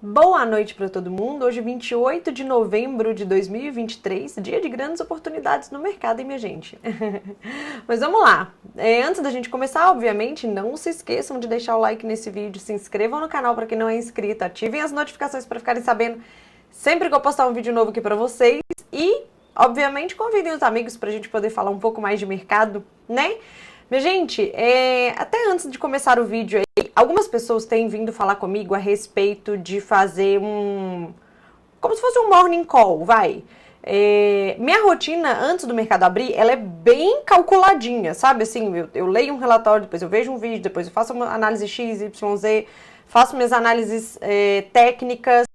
Boa noite para todo mundo. Hoje, 28 de novembro de 2023, dia de grandes oportunidades no mercado, hein, minha gente? Mas vamos lá. Antes da gente começar, obviamente, não se esqueçam de deixar o like nesse vídeo, se inscrevam no canal para quem não é inscrito, ativem as notificações para ficarem sabendo sempre que eu postar um vídeo novo aqui para vocês e, obviamente, convidem os amigos para a gente poder falar um pouco mais de mercado, né? Minha gente, até antes de começar o vídeo aí, algumas pessoas têm vindo falar comigo a respeito de fazer como se fosse um morning call, vai. Minha rotina antes do mercado abrir, ela é bem calculadinha, sabe? Assim, eu leio um relatório, depois eu vejo um vídeo, depois eu faço uma análise X, Y, Z, faço minhas análises técnicas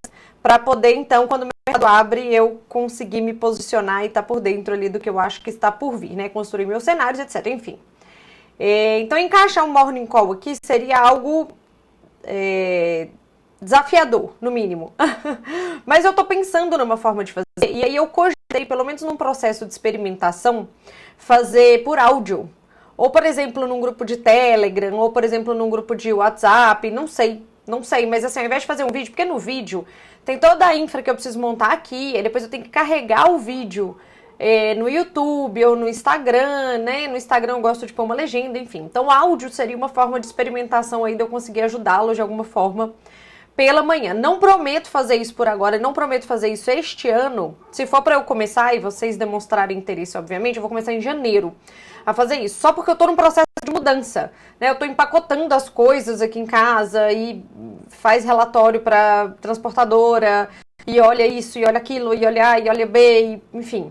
para poder, então, quando o mercado abre, eu conseguir me posicionar e estar por dentro ali do que eu acho que está por vir, né? Construir meus cenários, etc. Enfim. Então, encaixar um morning call aqui seria algo desafiador, no mínimo. Mas eu tô pensando numa forma de fazer, e aí eu cogitei, pelo menos num processo de experimentação, fazer por áudio. Ou, por exemplo, num grupo de Telegram, ou, por exemplo, num grupo de WhatsApp, não sei, mas assim, ao invés de fazer um vídeo, porque no vídeo tem toda a infra que eu preciso montar aqui, aí depois eu tenho que carregar o vídeo no YouTube ou no Instagram, né? No Instagram eu gosto de pôr uma legenda, enfim. Então, áudio seria uma forma de experimentação aí de eu conseguir ajudá-lo de alguma forma pela manhã. Não prometo fazer isso por agora, não prometo fazer isso este ano. Se for para eu começar e vocês demonstrarem interesse, obviamente, eu vou começar em janeiro a fazer isso. Só porque eu tô num processo de mudança, né? Eu tô empacotando as coisas aqui em casa e faz relatório para transportadora e olha isso, e olha aquilo, e olha A, e olha B, e, enfim.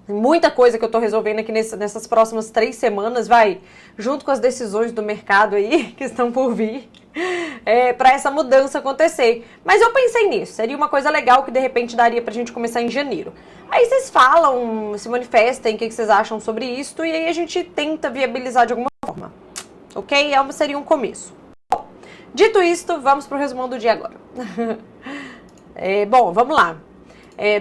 Muita coisa que eu tô resolvendo aqui nessas próximas 3 semanas, junto com as decisões do mercado aí, que estão por vir, para essa mudança acontecer. Mas eu pensei nisso, seria uma coisa legal que de repente daria pra gente começar em janeiro. Aí vocês falam, se manifestem, o que vocês acham sobre isso, e aí a gente tenta viabilizar de alguma forma, ok? Seria um começo. Bom, dito isto, vamos pro resumão do dia agora. Bom, vamos lá.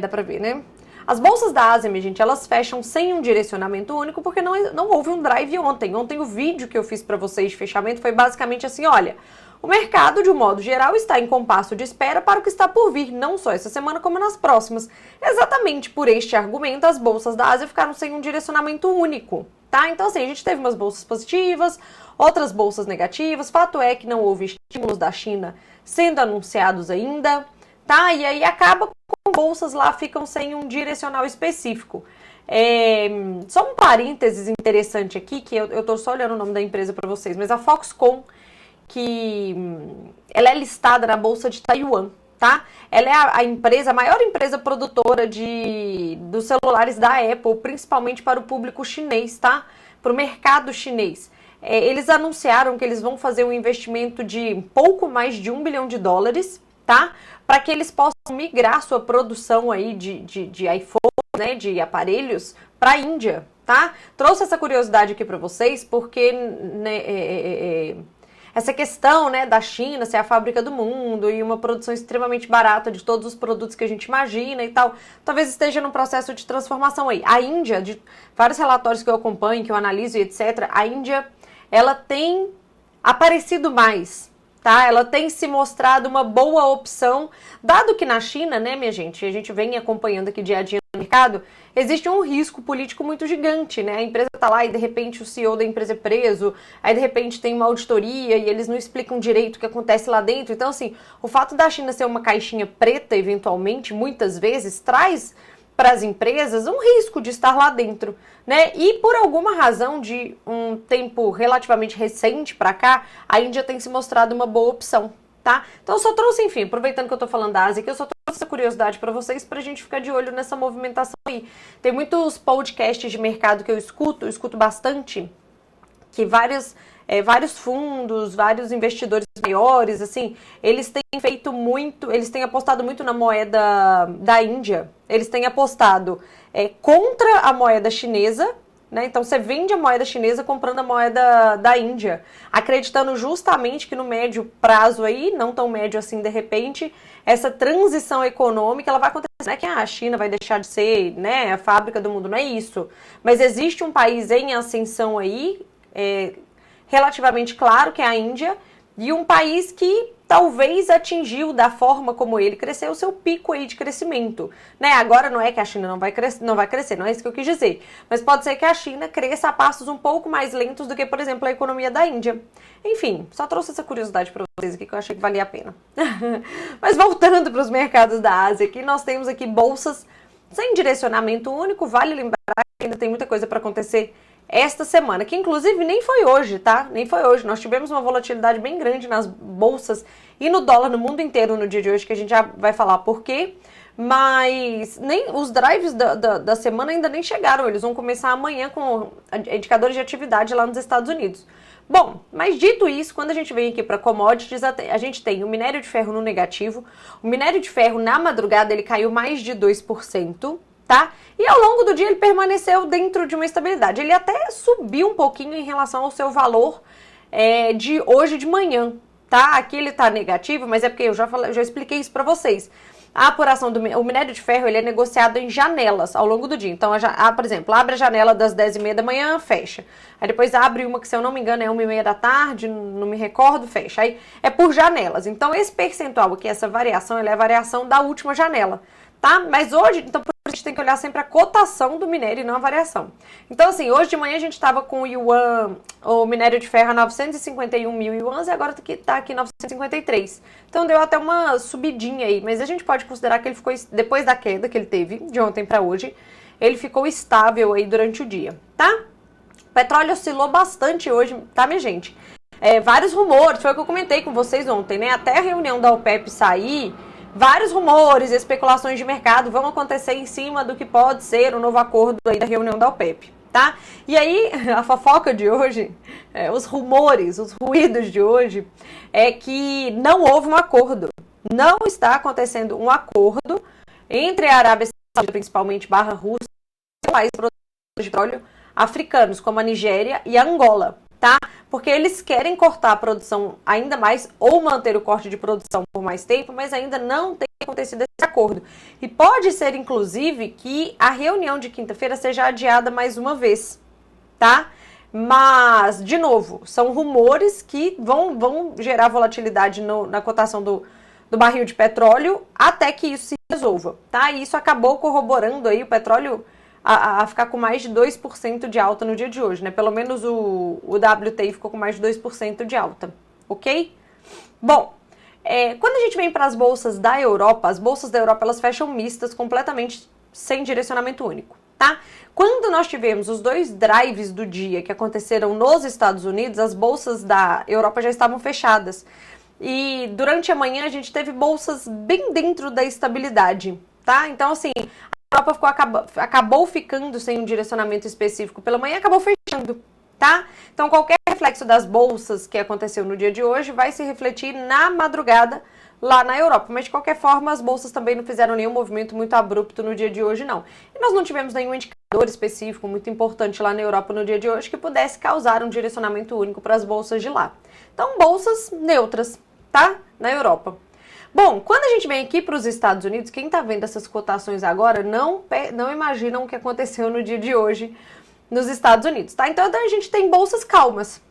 Dá pra ver, né? As bolsas da Ásia, minha gente, elas fecham sem um direcionamento único porque não houve um drive ontem. Ontem o vídeo que eu fiz para vocês de fechamento foi basicamente assim, olha, o mercado, de um modo geral, está em compasso de espera para o que está por vir, não só essa semana como nas próximas. Exatamente por este argumento, as bolsas da Ásia ficaram sem um direcionamento único, tá? Então, assim, a gente teve umas bolsas positivas, outras bolsas negativas, fato é que não houve estímulos da China sendo anunciados ainda, tá? E aí acaba com bolsas lá ficam sem um direcional específico. Só um parênteses interessante aqui, que eu tô só olhando o nome da empresa para vocês, mas a Foxconn, que ela é listada na Bolsa de Taiwan, tá? Ela é a maior empresa produtora dos celulares da Apple, principalmente para o público chinês, tá? Para o mercado chinês. Eles anunciaram que eles vão fazer um investimento de pouco mais de $1 bilhão, tá? Para que eles possam migrar sua produção aí de iPhone, né, de aparelhos, para a Índia, tá? Trouxe essa curiosidade aqui para vocês, porque né, essa questão, né, da China ser a fábrica do mundo e uma produção extremamente barata de todos os produtos que a gente imagina e tal, talvez esteja num processo de transformação aí. A Índia, de vários relatórios que eu acompanho, que eu analiso e etc., a Índia, ela tem aparecido mais, tá? Ela tem se mostrado uma boa opção, dado que na China, né, minha gente, a gente vem acompanhando aqui dia a dia no mercado, existe um risco político muito gigante, né? A empresa tá lá e de repente o CEO da empresa é preso, aí de repente tem uma auditoria e eles não explicam direito o que acontece lá dentro. Então, assim, o fato da China ser uma caixinha preta, eventualmente, muitas vezes, traz para as empresas um risco de estar lá dentro, né? E por alguma razão de um tempo relativamente recente para cá, a Índia tem se mostrado uma boa opção, tá? Então eu só trouxe, enfim, aproveitando que eu tô falando da Ásia aqui, eu só trouxe essa curiosidade para vocês, pra gente ficar de olho nessa movimentação aí. Tem muitos podcasts de mercado que eu escuto bastante, que vários fundos, vários investidores maiores, assim, eles têm apostado muito na moeda da Índia. Eles têm apostado contra a moeda chinesa, né? Então você vende a moeda chinesa comprando a moeda da Índia, acreditando justamente que no médio prazo aí, não tão médio assim de repente, essa transição econômica ela vai acontecer. Não é que a China vai deixar de ser, né, a fábrica do mundo, não é isso. Mas existe um país em ascensão aí, relativamente claro, que é a Índia, e um país que talvez atingiu da forma como ele cresceu o seu pico aí de crescimento, né? Agora não é que a China não vai crescer, não é isso que eu quis dizer, mas pode ser que a China cresça a passos um pouco mais lentos do que, por exemplo, a economia da Índia. Enfim, só trouxe essa curiosidade para vocês aqui que eu achei que valia a pena. Mas voltando para os mercados da Ásia, aqui nós temos aqui bolsas sem direcionamento único. Vale lembrar que ainda tem muita coisa para acontecer esta semana, que inclusive nem foi hoje, tá? Nem foi hoje. Nós tivemos uma volatilidade bem grande nas bolsas e no dólar no mundo inteiro no dia de hoje, que a gente já vai falar por quê. Mas nem os drives da semana ainda nem chegaram. Eles vão começar amanhã com indicadores de atividade lá nos Estados Unidos. Bom, mas dito isso, quando a gente vem aqui para commodities, a gente tem o minério de ferro no negativo. O minério de ferro na madrugada ele caiu mais de 2%. Tá? E ao longo do dia ele permaneceu dentro de uma estabilidade. Ele até subiu um pouquinho em relação ao seu valor de hoje de manhã, tá? Aqui ele tá negativo, mas é porque eu já expliquei isso para vocês. A apuração o minério de ferro ele é negociado em janelas ao longo do dia. Então, por exemplo, abre a janela das 10h30 da manhã, fecha. Aí depois abre uma que, se eu não me engano, é 1h30 da tarde, não me recordo, fecha. Aí é por janelas. Então, esse percentual aqui, essa variação, ela é a variação da última janela, tá? Mas hoje, então, a gente tem que olhar sempre a cotação do minério e não a variação. Então, assim, hoje de manhã a gente estava com o minério de ferro a 951 mil yuans e agora tá aqui 953. Então, deu até uma subidinha aí, mas a gente pode considerar que ele ficou, depois da queda que ele teve, de ontem para hoje, ele ficou estável aí durante o dia, tá? O petróleo oscilou bastante hoje, tá, minha gente? Vários rumores, foi o que eu comentei com vocês ontem, né? Até a reunião da OPEP sair, vários rumores e especulações de mercado vão acontecer em cima do que pode ser o novo acordo aí da reunião da OPEP, tá? E aí, a fofoca de hoje, os rumores, os ruídos de hoje, é que não houve um acordo. Não está acontecendo um acordo entre a Arábia Saudita, principalmente, barra Rússia, e países produtores de petróleo africanos, como a Nigéria e a Angola, tá? Porque eles querem cortar a produção ainda mais ou manter o corte de produção por mais tempo, mas ainda não tem acontecido esse acordo. E pode ser, inclusive, que a reunião de quinta-feira seja adiada mais uma vez, tá? Mas, de novo, são rumores que vão gerar volatilidade na cotação do barril de petróleo até que isso se resolva, tá? E isso acabou corroborando aí o petróleo a ficar com mais de 2% de alta no dia de hoje, né? Pelo menos o WTI ficou com mais de 2% de alta, ok? Bom, quando a gente vem para as bolsas da Europa, as bolsas da Europa elas fecham mistas, completamente sem direcionamento único, tá? Quando nós tivemos os dois drives do dia que aconteceram nos Estados Unidos, as bolsas da Europa já estavam fechadas. E durante a manhã a gente teve bolsas bem dentro da estabilidade, tá? Então, assim, a Europa acabou ficando sem um direcionamento específico pela manhã e acabou fechando, tá? Então, qualquer reflexo das bolsas que aconteceu no dia de hoje vai se refletir na madrugada lá na Europa. Mas, de qualquer forma, as bolsas também não fizeram nenhum movimento muito abrupto no dia de hoje, não. E nós não tivemos nenhum indicador específico muito importante lá na Europa no dia de hoje que pudesse causar um direcionamento único para as bolsas de lá. Então, bolsas neutras, tá? Na Europa. Bom, quando a gente vem aqui para os Estados Unidos, quem está vendo essas cotações agora não imaginam o que aconteceu no dia de hoje nos Estados Unidos, tá? Então a gente tem bolsas calmas.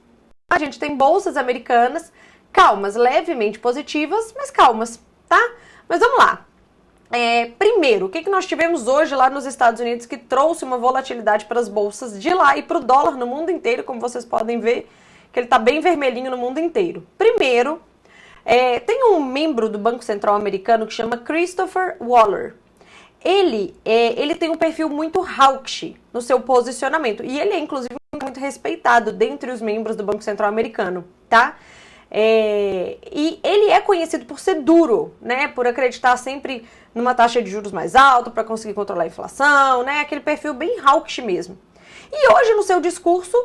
A gente tem bolsas americanas calmas, levemente positivas, mas calmas, tá? Mas vamos lá. Primeiro, o que nós tivemos hoje lá nos Estados Unidos que trouxe uma volatilidade para as bolsas de lá e para o dólar no mundo inteiro, como vocês podem ver, que ele está bem vermelhinho no mundo inteiro. Primeiro, tem um membro do Banco Central americano que chama Christopher Waller. Ele tem um perfil muito hawkish no seu posicionamento. E ele é, inclusive, muito respeitado dentre os membros do Banco Central americano, tá? E ele é conhecido por ser duro, né? Por acreditar sempre numa taxa de juros mais alta para conseguir controlar a inflação, né? Aquele perfil bem hawkish mesmo. E hoje, no seu discurso,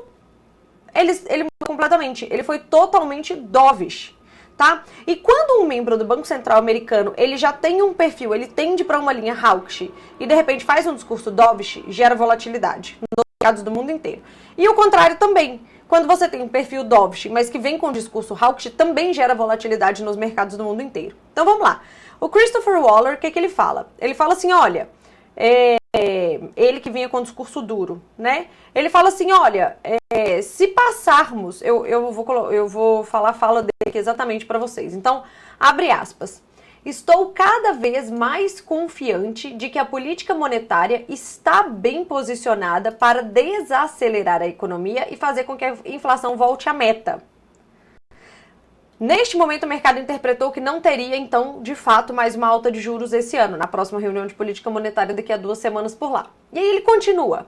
ele mudou completamente. Ele foi totalmente dovish. Tá? E quando um membro do Banco Central americano, ele já tem um perfil, ele tende para uma linha hawkish e de repente faz um discurso dovish, gera volatilidade nos mercados do mundo inteiro. E o contrário também. Quando você tem um perfil dovish, mas que vem com um discurso hawkish, também gera volatilidade nos mercados do mundo inteiro. Então vamos lá. O Christopher Waller, o que ele fala? Ele fala assim, olha, ele que vinha com discurso duro, né? Ele fala assim, olha, se passarmos, eu vou falar a fala dele aqui exatamente para vocês. Então, abre aspas. Estou cada vez mais confiante de que a política monetária está bem posicionada para desacelerar a economia e fazer com que a inflação volte à meta. Neste momento, o mercado interpretou que não teria, então, de fato, mais uma alta de juros esse ano, na próxima reunião de política monetária daqui a 2 semanas por lá. E aí ele continua.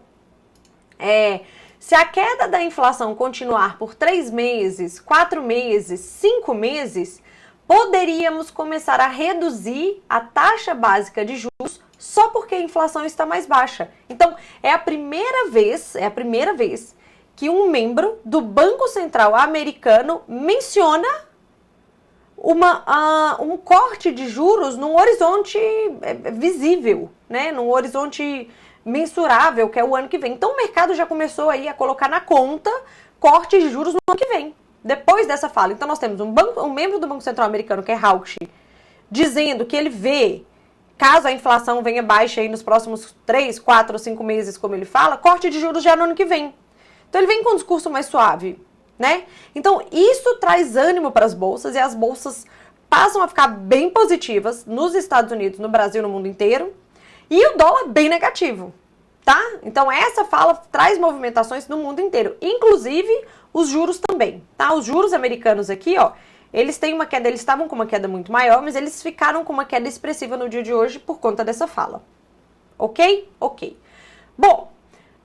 Se a queda da inflação continuar por 3 meses, 4 meses, 5 meses, poderíamos começar a reduzir a taxa básica de juros só porque a inflação está mais baixa. Então, é a primeira vez que um membro do Banco Central americano menciona um corte de juros num horizonte visível, né? Num horizonte mensurável, que é o ano que vem. Então, o mercado já começou aí a colocar na conta corte de juros no ano que vem. Depois dessa fala. Então, nós temos um membro do Banco Central americano, que é Hawkish, dizendo que ele vê, caso a inflação venha baixa aí nos próximos 3, 4 ou 5 meses, como ele fala, corte de juros já no ano que vem. Então, ele vem com um discurso mais suave, né? Então, isso traz ânimo para as bolsas e as bolsas passam a ficar bem positivas nos Estados Unidos, no Brasil, no mundo inteiro. E o dólar bem negativo, tá? Então, essa fala traz movimentações no mundo inteiro, inclusive os juros também, tá? Os juros americanos aqui, ó, eles têm uma queda, eles estavam com uma queda muito maior, mas eles ficaram com uma queda expressiva no dia de hoje por conta dessa fala. Ok? Ok. Bom,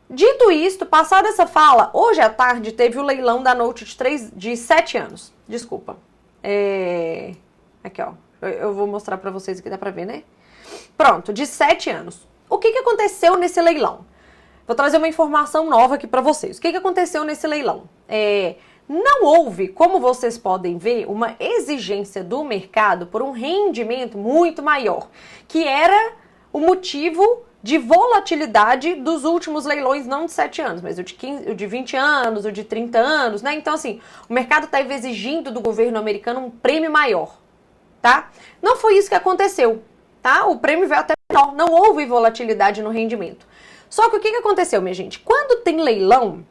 dito isto, passada essa fala, hoje à tarde teve o leilão da Note de 7 anos. Desculpa. Aqui, ó. Eu vou mostrar pra vocês aqui, dá pra ver, né? Pronto, de 7 anos. O que aconteceu nesse leilão? Vou trazer uma informação nova aqui para vocês. O que aconteceu nesse leilão? Não houve, como vocês podem ver, uma exigência do mercado por um rendimento muito maior, que era o motivo de volatilidade dos últimos leilões, não de 7 anos, mas o de 20 anos, o de 30 anos, né? Então, assim, o mercado estava exigindo do governo americano um prêmio maior, tá? Não foi isso que aconteceu, tá? O prêmio veio até menor, não houve volatilidade no rendimento. Só que o que aconteceu, minha gente? Quando tem leilão,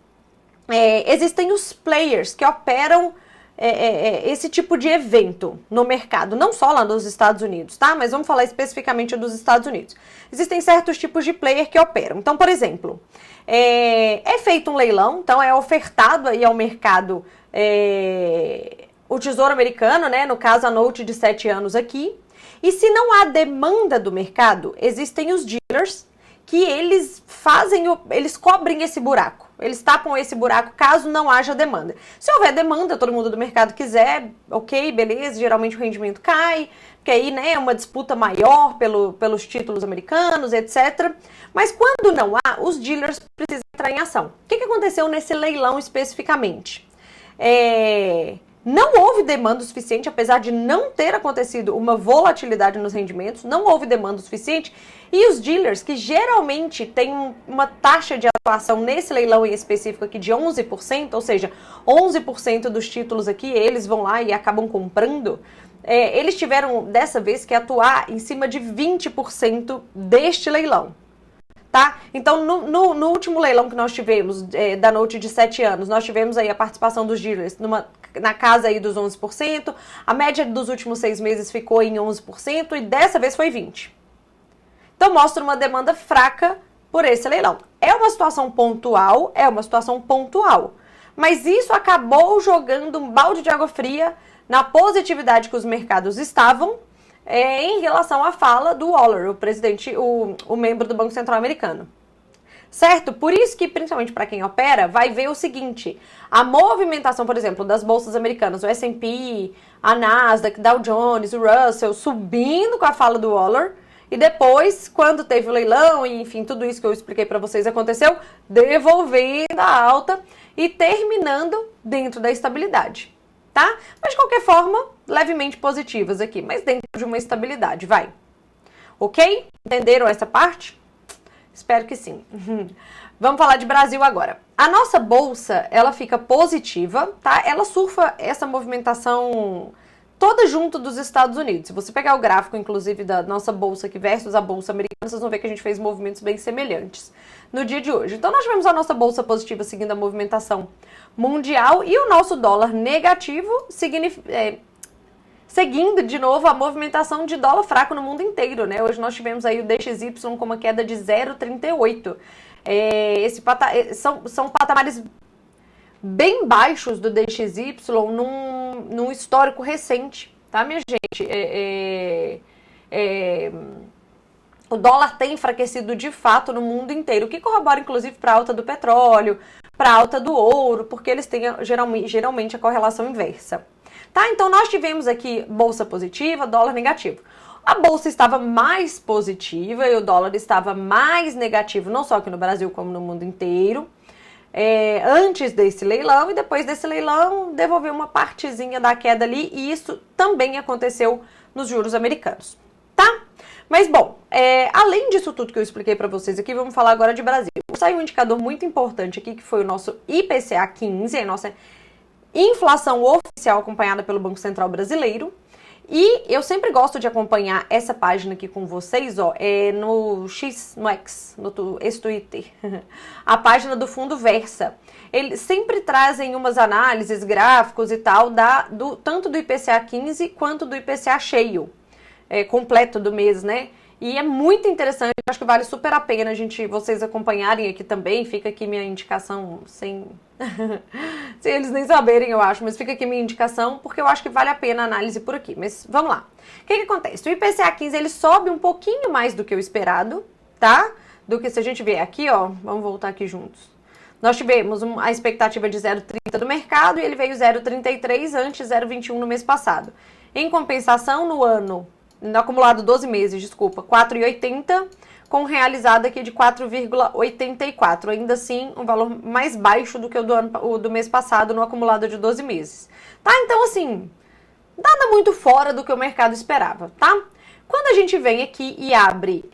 existem os players que operam esse tipo de evento no mercado, não só lá nos Estados Unidos, tá? Mas vamos falar especificamente dos Estados Unidos. Existem certos tipos de player que operam. Então, por exemplo, é feito um leilão, então é ofertado aí ao mercado o Tesouro Americano, né? No caso, a Note de 7 anos aqui. E se não há demanda do mercado, existem os dealers, que eles cobrem esse buraco. Eles tapam esse buraco caso não haja demanda. Se houver demanda, todo mundo do mercado quiser, ok, beleza, geralmente o rendimento cai, porque aí, né, é uma disputa maior pelos títulos americanos, etc. Mas quando não há, os dealers precisam entrar em ação. O que aconteceu nesse leilão especificamente? Não houve demanda o suficiente, apesar de não ter acontecido uma volatilidade nos rendimentos, não houve demanda o suficiente, e os dealers, que geralmente têm uma taxa de atuação nesse leilão em específico aqui de 11%, ou seja, 11% dos títulos aqui, eles vão lá e acabam comprando, eles tiveram, dessa vez, que atuar em cima de 20% deste leilão. Tá? Então, no último leilão que nós tivemos, da Note de 7 anos, nós tivemos aí a participação dos dealers na casa aí dos 11%, a média dos últimos 6 meses ficou em 11% e dessa vez foi 20%. Então, mostra uma demanda fraca por esse leilão. É uma situação pontual, mas isso acabou jogando um balde de água fria na positividade que os mercados estavam em relação à fala do Waller, o presidente, o membro do Banco Central americano. Certo? Por isso que, principalmente para quem opera, vai ver o seguinte, a movimentação, por exemplo, das bolsas americanas, o S&P, a Nasdaq, Dow Jones, o Russell, subindo com a fala do Waller, e depois, quando teve o leilão, e enfim, tudo isso que eu expliquei para vocês aconteceu, devolvendo a alta e terminando dentro da estabilidade. Tá? Mas de qualquer forma, levemente positivas aqui, mas dentro de uma estabilidade, vai. Ok? Entenderam essa parte? Espero que sim. Vamos falar de Brasil agora. A nossa bolsa, ela fica positiva, tá? Ela surfa essa movimentação toda junto dos Estados Unidos. Se você pegar o gráfico, inclusive, da nossa bolsa aqui versus a bolsa americana, vocês vão ver que a gente fez movimentos bem semelhantes no dia de hoje. Então, nós tivemos a nossa bolsa positiva seguindo a movimentação mundial e o nosso dólar negativo seguindo de novo a movimentação de dólar fraco no mundo inteiro, né? Hoje nós tivemos aí o DXY com uma queda de 0,38. São patamares bem baixos do DXY num histórico recente, tá, minha gente? O dólar tem enfraquecido de fato no mundo inteiro, o que corrobora inclusive para a alta do petróleo, para a alta do ouro, porque eles têm geralmente a correlação inversa. Tá? Então nós tivemos aqui bolsa positiva, dólar negativo. A bolsa estava mais positiva e o dólar estava mais negativo, não só aqui no Brasil como no mundo inteiro. Antes desse leilão, e depois desse leilão devolveu uma partezinha da queda ali, e isso também aconteceu nos juros americanos, tá? Mas bom, além disso tudo que eu expliquei para vocês aqui, vamos falar agora de Brasil. Saiu um indicador muito importante aqui, que foi o nosso IPCA 15, a nossa inflação oficial acompanhada pelo Banco Central Brasileiro. E eu sempre gosto de acompanhar essa página aqui com vocês, ó, no ex-Twitter, a página do Fundo Versa. Eles sempre trazem umas análises, gráficos e tal, tanto do IPCA 15 quanto do IPCA cheio, completo do mês, né? E é muito interessante, acho que vale super a pena vocês acompanharem aqui também. Fica aqui minha indicação, sem eles nem saberem, eu acho, mas fica aqui minha indicação, porque eu acho que vale a pena a análise por aqui. Mas vamos lá. O que acontece? O IPCA 15, ele sobe um pouquinho mais do que o esperado, tá? Do que se a gente vier aqui, ó, vamos voltar aqui juntos. Nós tivemos a expectativa de 0,30 do mercado e ele veio 0,33 antes 0,21 no mês passado. Em compensação, no acumulado 12 meses, desculpa, 4,80, com realizado aqui de 4,84. Ainda assim, um valor mais baixo do que o do mês passado no acumulado de 12 meses. Tá? Então, assim, nada muito fora do que o mercado esperava, tá? Quando a gente vem aqui e abre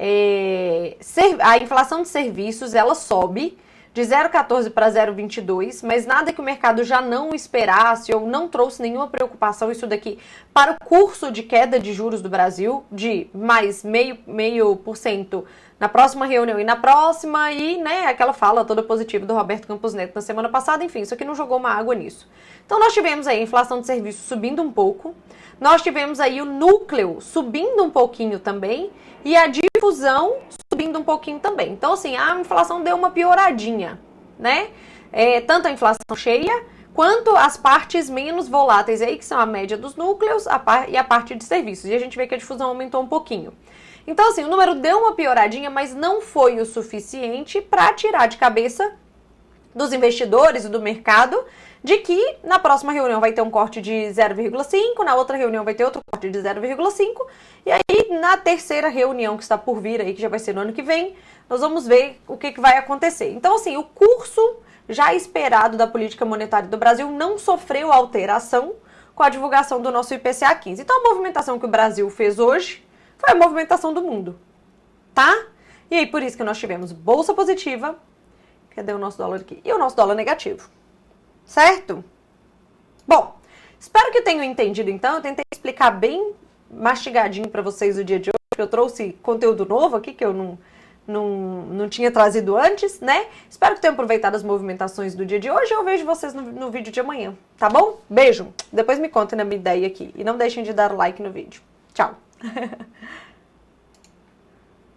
a inflação de serviços, ela sobe de 0,14 para 0,22, mas nada que o mercado já não esperasse ou não trouxe nenhuma preocupação isso daqui para o curso de queda de juros do Brasil, de mais 0,5% na próxima reunião e na próxima, e né, aquela fala toda positiva do Roberto Campos Neto na semana passada, enfim, isso aqui não jogou uma água nisso. Então nós tivemos aí a inflação de serviços subindo um pouco, nós tivemos aí o núcleo subindo um pouquinho também, e a difusão subindo um pouquinho também. Então, assim, a inflação deu uma pioradinha, né? Tanto a inflação cheia, quanto as partes menos voláteis aí, que são a média dos núcleos e a parte de serviços. E a gente vê que a difusão aumentou um pouquinho. Então, assim, o número deu uma pioradinha, mas não foi o suficiente para tirar de cabeça dos investidores e do mercado de que na próxima reunião vai ter um corte de 0,5, na outra reunião vai ter outro corte de 0,5, e aí na terceira reunião que está por vir aí, que já vai ser no ano que vem, nós vamos ver o que vai acontecer. Então, assim, o curso já esperado da política monetária do Brasil não sofreu alteração com a divulgação do nosso IPCA 15. Então, a movimentação que o Brasil fez hoje foi a movimentação do mundo, tá? E aí, por isso que nós tivemos bolsa positiva, cadê o nosso dólar aqui? E o nosso dólar negativo. Certo? Bom, espero que tenham entendido então. Eu tentei explicar bem mastigadinho para vocês o dia de hoje. Eu trouxe conteúdo novo aqui que eu não tinha trazido antes, né? Espero que tenham aproveitado as movimentações do dia de hoje. Eu vejo vocês no vídeo de amanhã, tá bom? Beijo! Depois me contem a minha ideia aqui. E não deixem de dar like no vídeo. Tchau!